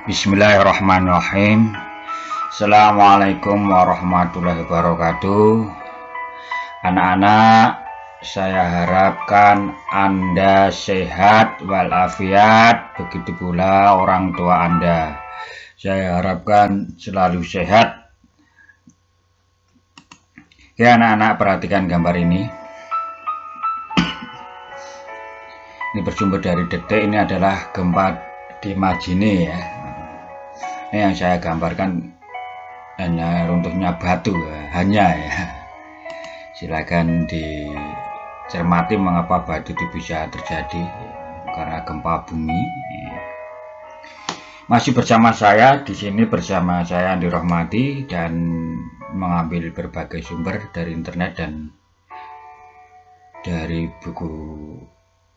Bismillahirrahmanirrahim. Assalamualaikum warahmatullahi wabarakatuh. Anak-anak, saya harapkan Anda sehat walafiat, begitu pula orang tua Anda. Saya harapkan selalu sehat. Ya anak-anak, perhatikan gambar ini. Ini bersumber dari Detik. Ini adalah gempa di Majene ya. Ini yang saya gambarkan hanya runtuhnya batu, hanya ya. Silakan dicermati mengapa batu itu bisa terjadi, karena gempa bumi. Masih bersama saya di sini, bersama saya Andi Rohmadi, dan mengambil berbagai sumber dari internet dan dari buku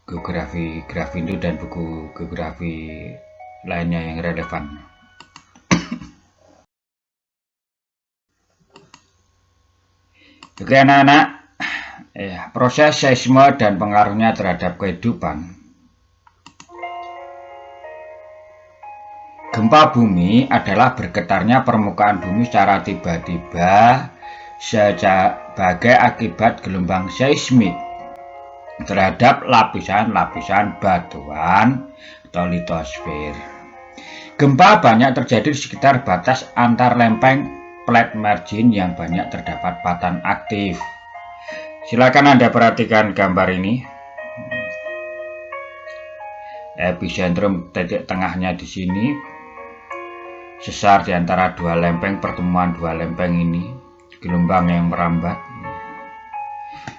geografi Grafindo dan buku geografi lainnya yang relevan. Oke anak-anak, proses seisme dan pengaruhnya terhadap kehidupan. Gempa bumi adalah bergetarnya permukaan bumi secara tiba-tiba sebagai akibat gelombang seismik terhadap lapisan-lapisan batuan atau litosfer. Gempa banyak terjadi di sekitar batas antar lempeng plate margin yang banyak terdapat patahan aktif. Silakan Anda perhatikan gambar ini. Epicentrum titik tengahnya di sini. Sesar di antara dua lempeng, pertemuan dua lempeng ini, gelombang yang merambat.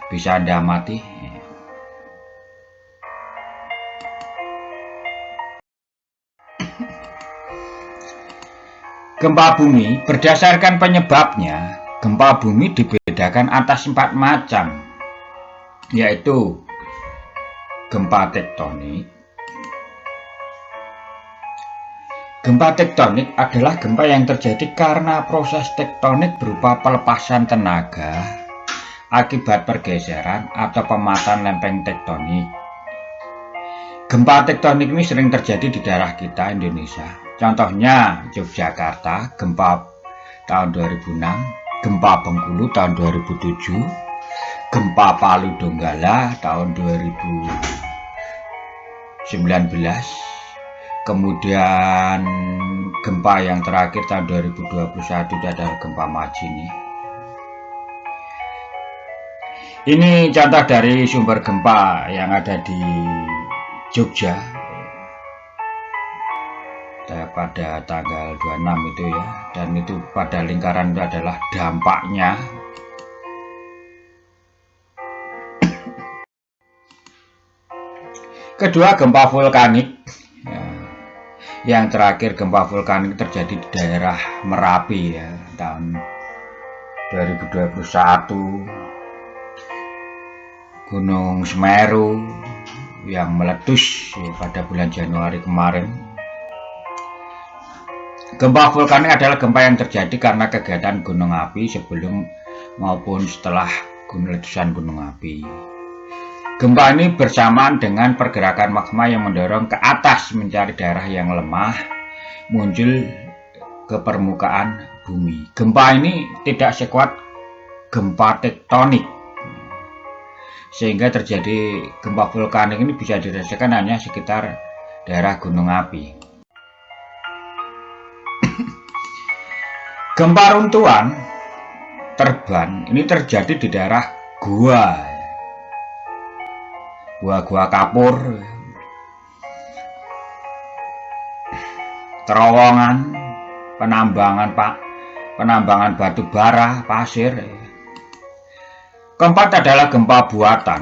Bisa Anda amati. Gempa bumi, berdasarkan penyebabnya, gempa bumi dibedakan atas 4 macam, yaitu gempa tektonik. Gempa tektonik adalah gempa yang terjadi karena proses tektonik berupa pelepasan tenaga akibat pergeseran atau pematahan lempeng tektonik. Gempa tektonik ini sering terjadi di daerah kita, Indonesia. Contohnya Yogyakarta, gempa tahun 2006, gempa Bengkulu tahun 2007, gempa Palu Donggala tahun 2019, kemudian gempa yang terakhir tahun 2021 adalah gempa Majene. Ini contoh dari sumber gempa yang ada di Jogja pada tanggal 26 itu ya, dan itu pada lingkaran itu adalah dampaknya. Kedua, gempa vulkanik. Yang terakhir gempa vulkanik terjadi di daerah Merapi ya, tahun 2021. Gunung Semeru yang meletus ya, pada bulan Januari kemarin. Gempa vulkanik adalah gempa yang terjadi karena kegiatan gunung api sebelum maupun setelah letusan gunung api. Gempa ini bersamaan dengan pergerakan magma yang mendorong ke atas mencari daerah yang lemah, muncul ke permukaan bumi. Gempa ini tidak sekuat gempa tektonik, sehingga terjadi gempa vulkanik ini bisa dirasakan hanya sekitar daerah gunung api. Gempa runtuhan terban ini terjadi di daerah gua kapur, terowongan, penambangan batu bara, pasir. Keempat adalah gempa buatan.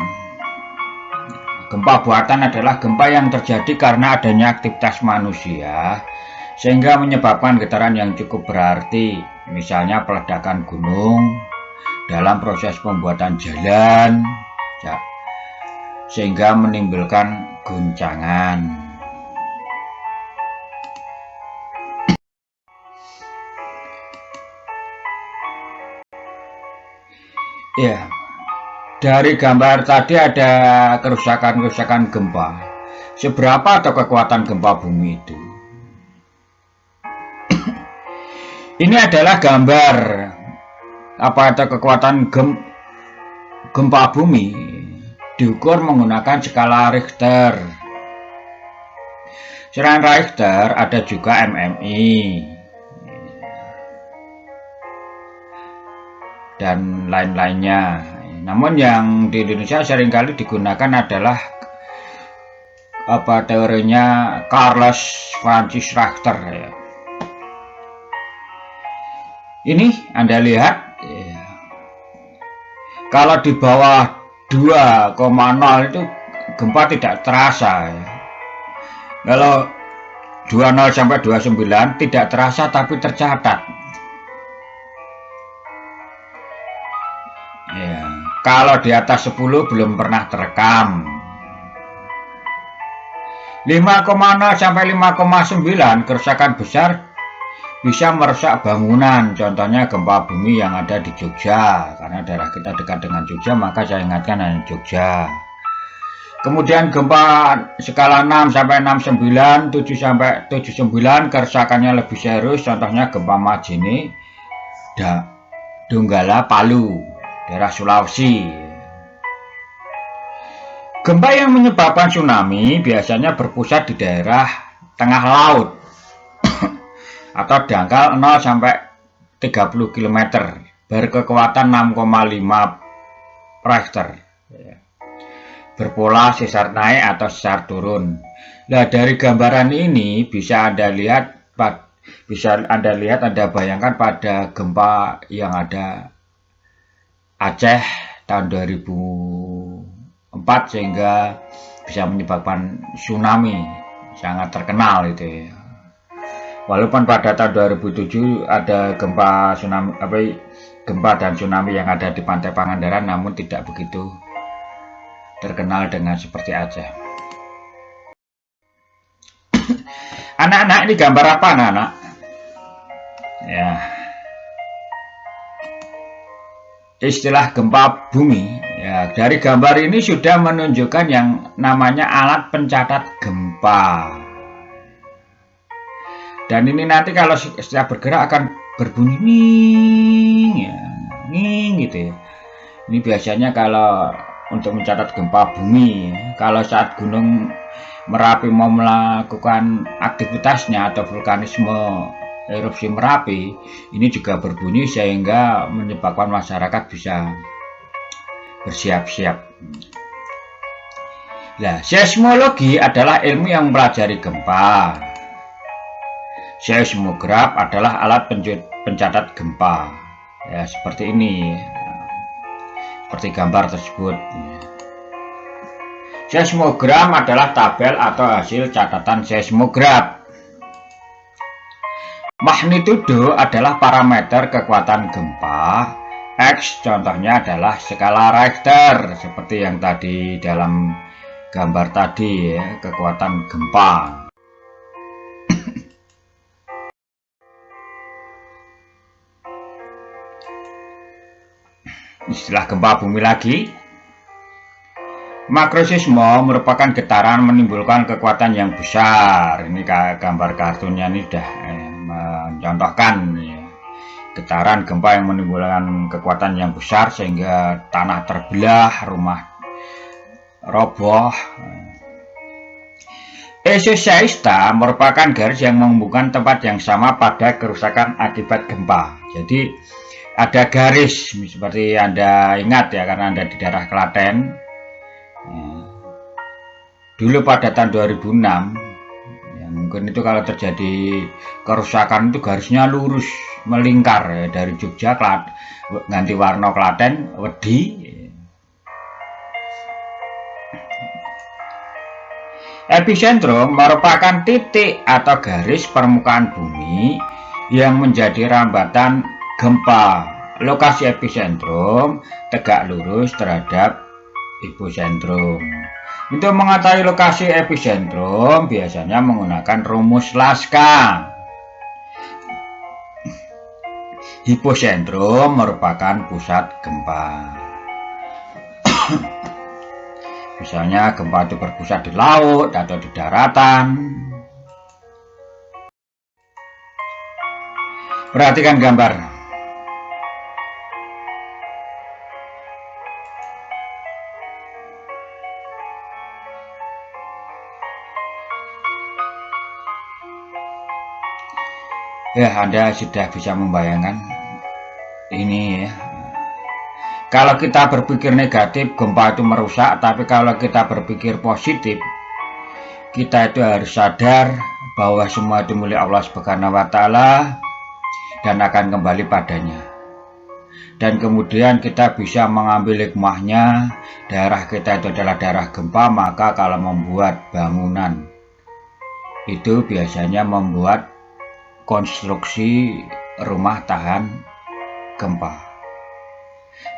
Gempa buatan adalah gempa yang terjadi karena adanya aktivitas manusia sehingga menyebabkan getaran yang cukup berarti, misalnya peledakan gunung dalam proses pembuatan jalan ya, sehingga menimbulkan guncangan. Ya, dari gambar tadi ada kerusakan-kerusakan gempa. Seberapa atau kekuatan gempa bumi itu? Ini adalah gambar apa itu kekuatan gempa bumi diukur menggunakan skala Richter. Selain Richter ada juga MMI dan lain-lainnya. Namun yang di Indonesia seringkali digunakan adalah apa teorinya Carlos Francis Richter ya. Ini Anda lihat ya, kalau di bawah 2,0 itu gempa tidak terasa ya. Kalau 20 sampai 29 tidak terasa tapi tercatat ya. Kalau di atas 10 belum pernah terekam. 5,0 sampai 5,9 kerusakan besar bisa merusak bangunan, contohnya gempa bumi yang ada di Jogja, karena daerah kita dekat dengan Jogja, maka saya ingatkan hanya Jogja. Kemudian gempa skala 6 sampai 69, 7 sampai 79 kerusakannya lebih serius, contohnya gempa Majene, Donggala, Palu, daerah Sulawesi. Gempa yang menyebabkan tsunami biasanya berpusat di daerah tengah laut atau dangkal 0 sampai 30 km berkekuatan 6,5 Richter. Berpola sesar naik atau sesar turun. Nah, dari gambaran ini bisa Anda lihat Anda bayangkan pada gempa yang ada Aceh tahun 2004 sehingga bisa menyebabkan tsunami sangat terkenal itu ya. Walaupun pada tahun 2007 ada gempa dan tsunami yang ada di pantai Pangandaran, namun tidak begitu terkenal dengan seperti Aceh. Anak-anak, ini gambar apa anak-anak? Ya, istilah gempa bumi. Ya, dari gambar ini sudah menunjukkan yang namanya alat pencatat gempa. Dan ini nanti kalau setiap bergerak akan berbunyi ning, ya, ning gitu ya. Ini biasanya kalau untuk mencatat gempa bumi. Kalau saat Gunung Merapi mau melakukan aktivitasnya atau vulkanisme erupsi Merapi, ini juga berbunyi sehingga menyebabkan masyarakat bisa bersiap-siap. Nah, seismologi adalah ilmu yang mempelajari gempa. Seismograf adalah alat pencatat gempa. Ya, seperti ini. Seperti gambar tersebut. Seismogram adalah tabel atau hasil catatan seismograf. Magnitudo adalah parameter kekuatan gempa. X contohnya adalah skala Richter, seperti yang tadi dalam gambar tadi ya, kekuatan gempa. Istilah gempa bumi lagi. Makrosisme merupakan getaran menimbulkan kekuatan yang besar. Ini gambar kartunnya ini sudah mencontohkan ya. Getaran gempa yang menimbulkan kekuatan yang besar sehingga tanah terbelah, rumah roboh. Isoseista merupakan garis yang menghubungkan tempat yang sama pada kerusakan akibat gempa. Jadi ada garis seperti Anda ingat ya, karena Anda di daerah Klaten ya. Dulu pada tahun 2006 ya, mungkin itu kalau terjadi kerusakan itu garisnya lurus melingkar ya, dari Jogja ganti warna Klaten Wedi ya. Epicentrum merupakan titik atau garis permukaan bumi yang menjadi rambatan gempa. Lokasi epicentrum tegak lurus terhadap hipocentrum. Untuk mengetahui lokasi epicentrum biasanya menggunakan rumus Laska. Hipocentrum merupakan pusat gempa. Misalnya gempa itu berpusat di laut atau di daratan. Perhatikan gambar. Ya, Anda sudah bisa membayangkan ini ya. Kalau kita berpikir negatif, gempa itu merusak, tapi kalau kita berpikir positif, kita itu harus sadar bahwa semua itu milik Allah Subhanahu wa Ta'ala dan akan kembali padanya. Dan kemudian kita bisa mengambil hikmahnya. Daerah kita itu adalah daerah gempa, maka kalau membuat bangunan itu biasanya membuat konstruksi rumah tahan gempa.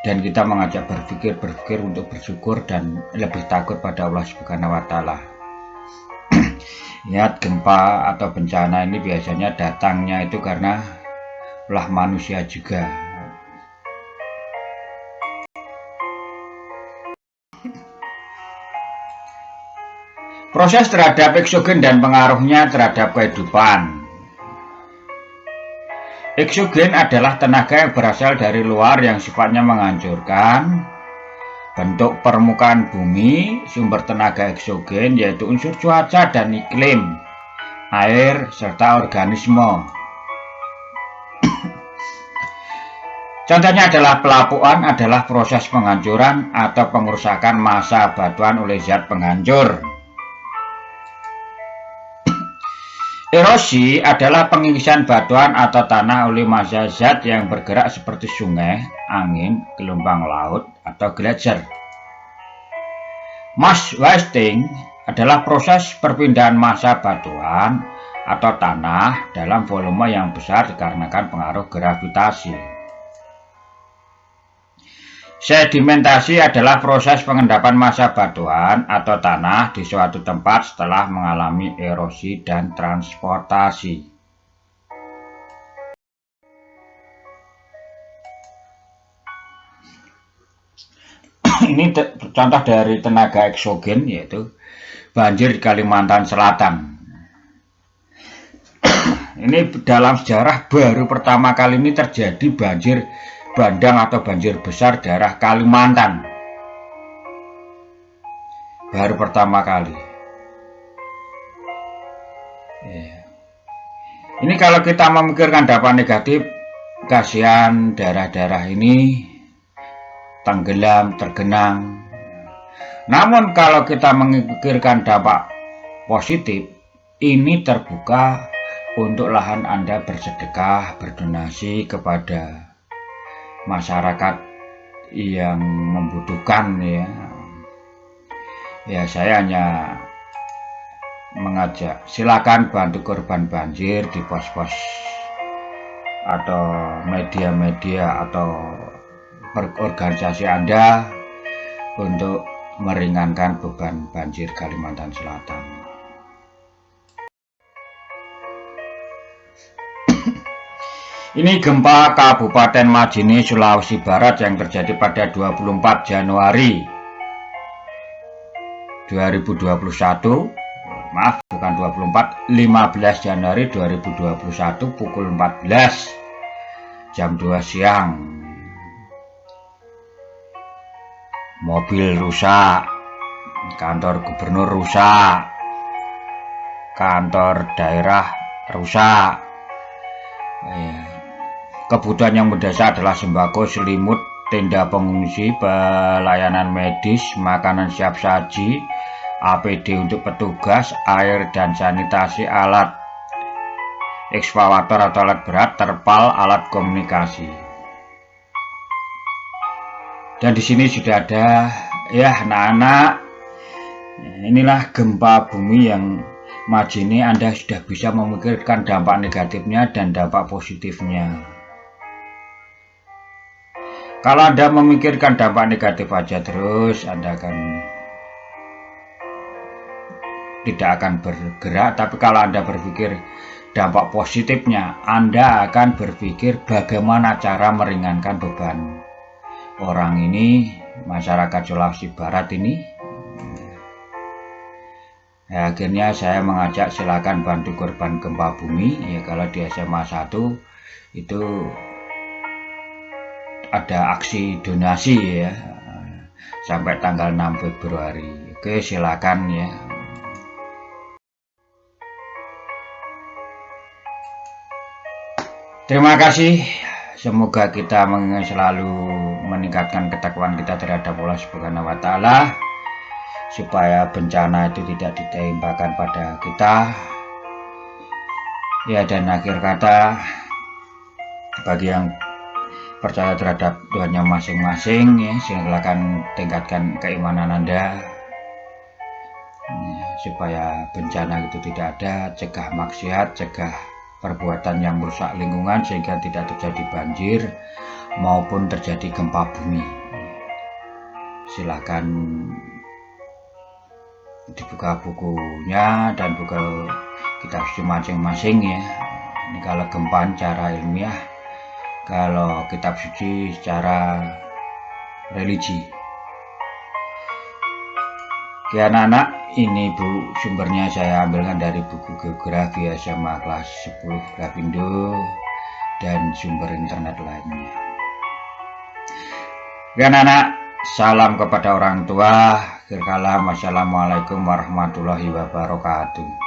Dan kita mengajak berpikir untuk bersyukur dan lebih takut pada Allah Subhanahu wa Ta'ala. Lihat, gempa atau bencana ini biasanya datangnya itu karena ulah manusia juga. Proses terhadap eksogen dan pengaruhnya terhadap kehidupan. Eksogen adalah tenaga yang berasal dari luar yang sifatnya menghancurkan bentuk permukaan bumi. Sumber tenaga eksogen yaitu unsur cuaca dan iklim, air, serta organisme. Contohnya adalah pelapukan adalah proses penghancuran atau pengerusakan massa batuan oleh zat penghancur. Erosi adalah pengikisan batuan atau tanah oleh massa zat yang bergerak seperti sungai, angin, gelombang laut, atau gletser. Mass wasting adalah proses perpindahan massa batuan atau tanah dalam volume yang besar dikarenakan pengaruh gravitasi. Sedimentasi adalah proses pengendapan massa batuan atau tanah di suatu tempat setelah mengalami erosi dan transportasi. Ini contoh dari tenaga eksogen, yaitu banjir di Kalimantan Selatan. Ini dalam sejarah baru pertama kali ini terjadi banjir bandang atau banjir besar daerah Kalimantan. Baru pertama kali. Ini kalau kita memikirkan dampak negatif, kasihan daerah-daerah ini tenggelam, tergenang. Namun kalau kita memikirkan dampak positif, ini terbuka untuk lahan Anda bersedekah, berdonasi kepada masyarakat yang membutuhkan ya. Ya, saya hanya mengajak, silakan bantu korban banjir di pos-pos atau media-media atau organisasi Anda untuk meringankan beban banjir Kalimantan Selatan. Ini gempa Kabupaten Majene, Sulawesi Barat yang terjadi pada 24 Januari 2021. Maaf, bukan 24, 15 Januari 2021 pukul 14 jam 2 siang. Mobil rusak, kantor gubernur rusak, kantor daerah rusak. Kebutuhan yang mendasar adalah sembako, selimut, tenda pengungsi, pelayanan medis, makanan siap saji, APD untuk petugas, air dan sanitasi, alat ekskavator atau alat berat, terpal, alat komunikasi. Dan di sini sudah ada ya anak-anak. Inilah gempa bumi yang Majene. Anda sudah bisa memikirkan dampak negatifnya dan dampak positifnya. Kalau Anda memikirkan dampak negatif aja terus, Anda tidak akan bergerak. Tapi kalau Anda berpikir dampak positifnya, Anda akan berpikir bagaimana cara meringankan beban orang ini, masyarakat Sulawesi Barat ini. Ya, akhirnya saya mengajak silakan bantu korban gempa bumi. Ya, kalau di SMA 1 itu ada aksi donasi ya sampai tanggal 6 Februari. Oke, silakan ya. Terima kasih. Semoga kita selalu meningkatkan ketakwaan kita terhadap Allah Subhanahu wa Ta'ala, supaya bencana itu tidak ditimpakan pada kita. Ya, dan akhir kata, bagi yang percaya terhadap Tuhannya masing-masing, ya, silakan tingkatkan keimanan Anda ya, supaya bencana itu tidak ada, cegah maksiat, cegah perbuatan yang merusak lingkungan sehingga tidak terjadi banjir maupun terjadi gempa bumi. Silakan dibuka bukunya dan buka kitab suci masing-masing ya. Ini kalau gempa secara ilmiah, kalau kitab suci secara religi. Oke anak-anak, ini Bu sumbernya saya ambilkan dari buku geografi SMA kelas 10 Lapindo dan sumber internet lainnya. Oke anak-anak, salam kepada orang tua. Akhir kalam, wassalamualaikum warahmatullahi wabarakatuh.